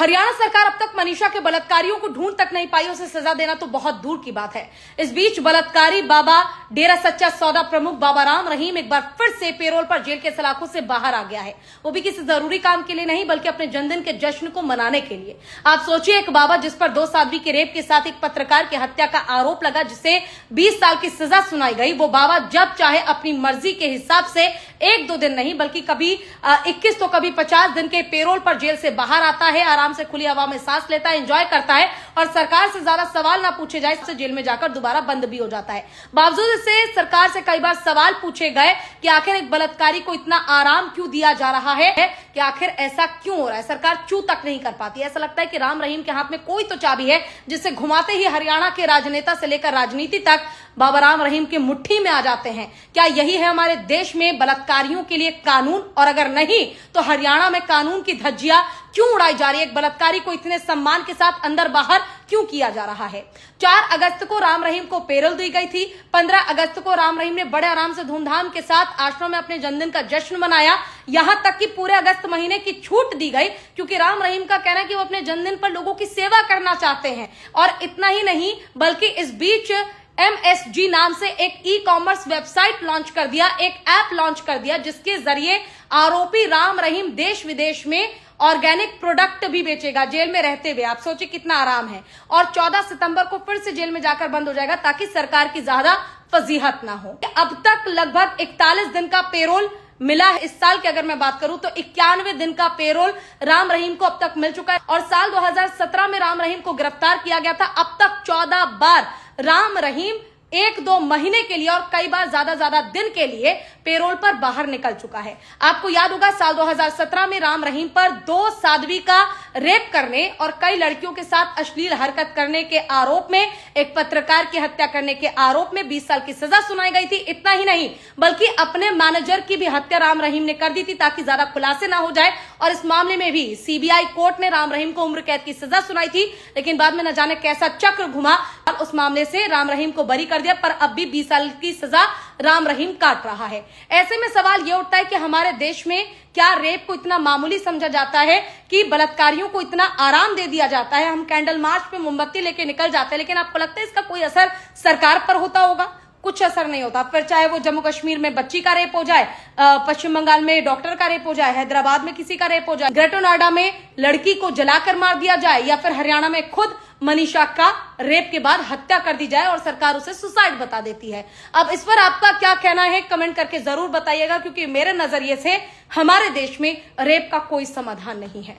हरियाणा सरकार अब तक मनीषा के बलात्कारियों को ढूंढ तक नहीं पाई, उसे सजा देना तो बहुत दूर की बात है। इस बीच बलात्कारी बाबा डेरा सच्चा सौदा प्रमुख बाबा राम रहीम एक बार फिर से पेरोल पर जेल के सलाखों से बाहर आ गया है। वो भी किसी जरूरी काम के लिए नहीं, बल्कि अपने जन्मदिन के जश्न को मनाने के लिए। आप सोचिए, एक बाबा जिस पर 2 साध्वी के रेप के साथ एक पत्रकार की हत्या का आरोप लगा, जिसे 20 साल की सजा सुनाई गई, वो बाबा जब चाहे अपनी मर्जी के हिसाब से 1-2 दिन नहीं, बल्कि कभी 21 तो कभी 50 दिन के पेरोल पर जेल से बाहर आता है, आराम से खुली हवा में सांस लेता है, एंजॉय करता है और सरकार से ज्यादा सवाल ना पूछे जाए इससे जेल में जाकर दोबारा बंद भी हो जाता है। बावजूद इससे सरकार से कई बार सवाल पूछे गए कि आखिर एक बलात्कारी को इतना आराम क्यों दिया जा रहा है, कि आखिर ऐसा क्यों हो रहा है। सरकार चू तक नहीं कर पाती। ऐसा लगता है कि राम रहीम के हाथ में कोई तो चाबी है, जिसे घुमाते ही हरियाणा के राजनेता से लेकर राजनीति तक बाबा राम रहीम की मुट्ठी में आ जाते हैं। क्या यही है हमारे देश में बलात्कारियों के लिए कानून? और अगर नहीं तो हरियाणा में कानून की धज्जियां क्यों उड़ाई जा रही है? एक बलात्कारी को इतने सम्मान के साथ अंदर बाहर क्यों किया जा रहा है? 4 अगस्त को राम रहीम को पेरोल दी गई थी। 15 अगस्त को राम रहीम ने बड़े आराम से धूमधाम के साथ आश्रम में अपने जन्मदिन का जश्न मनाया। यहां तक कि पूरे अगस्त महीने की छूट दी गई, क्योंकि राम रहीम का कहना है कि वो अपने जन्मदिन पर लोगों की सेवा करना चाहते हैं। और इतना ही नहीं, बल्कि इस बीच MSG नाम से एक ई-कॉमर्स वेबसाइट लॉन्च कर दिया, एक ऐप लॉन्च कर दिया, जिसके जरिए आरोपी राम रहीम देश विदेश में ऑर्गेनिक प्रोडक्ट भी बेचेगा जेल में रहते हुए। आप सोचिए कितना आराम है। और 14 सितंबर को फिर से जेल में जाकर बंद हो जाएगा, ताकि सरकार की ज्यादा फजीहत ना हो। अब तक लगभग 41 दिन का पेरोल मिला है। इस साल की अगर मैं बात करूं तो 91 दिन का पेरोल राम रहीम को अब तक मिल चुका है। और साल 2017 में राम रहीम को गिरफ्तार किया गया था। अब तक 14 बार राम रहीम 1-2 महीने के लिए और कई बार ज्यादा दिन के लिए पेरोल पर बाहर निकल चुका है। आपको याद होगा, साल 2017 में राम रहीम पर 2 साध्वी का रेप करने और कई लड़कियों के साथ अश्लील हरकत करने के आरोप में, एक पत्रकार की हत्या करने के आरोप में 20 साल की सजा सुनाई गई थी। इतना ही नहीं, बल्कि अपने मैनेजर की भी हत्या राम रहीम ने कर दी थी, ताकि ज्यादा खुलासे ना हो जाए। और इस मामले में भी CBI कोर्ट ने राम रहीम को उम्र कैद की सजा सुनाई थी, लेकिन बाद में न जाने कैसा चक्र घुमा और उस मामले से राम रहीम को बरी कर दिया। पर अब भी 20 साल की सजा राम रहीम काट रहा है। ऐसे में सवाल यह उठता है कि हमारे देश में क्या रेप को इतना मामूली समझा जाता है कि बलात्कारियों को इतना आराम दे दिया जाता है? हम कैंडल मार्च पे मोमबत्ती लेके निकल जाते हैं, लेकिन आपको लगता है इसका कोई असर सरकार पर होता होगा? कुछ असर नहीं होता। फिर चाहे वो जम्मू कश्मीर में बच्ची का रेप हो जाए, पश्चिम बंगाल में डॉक्टर का रेप हो जाए, हैदराबाद में किसी का रेप हो जाए, ग्रेटर नोएडा में लड़की को जलाकर मार दिया जाए, या फिर हरियाणा में खुद मनीषा का रेप के बाद हत्या कर दी जाए और सरकार उसे सुसाइड बता देती है। अब इस पर आपका क्या कहना है, कमेंट करके जरूर बताइएगा, क्योंकि मेरे नजरिए से हमारे देश में रेप का कोई समाधान नहीं है।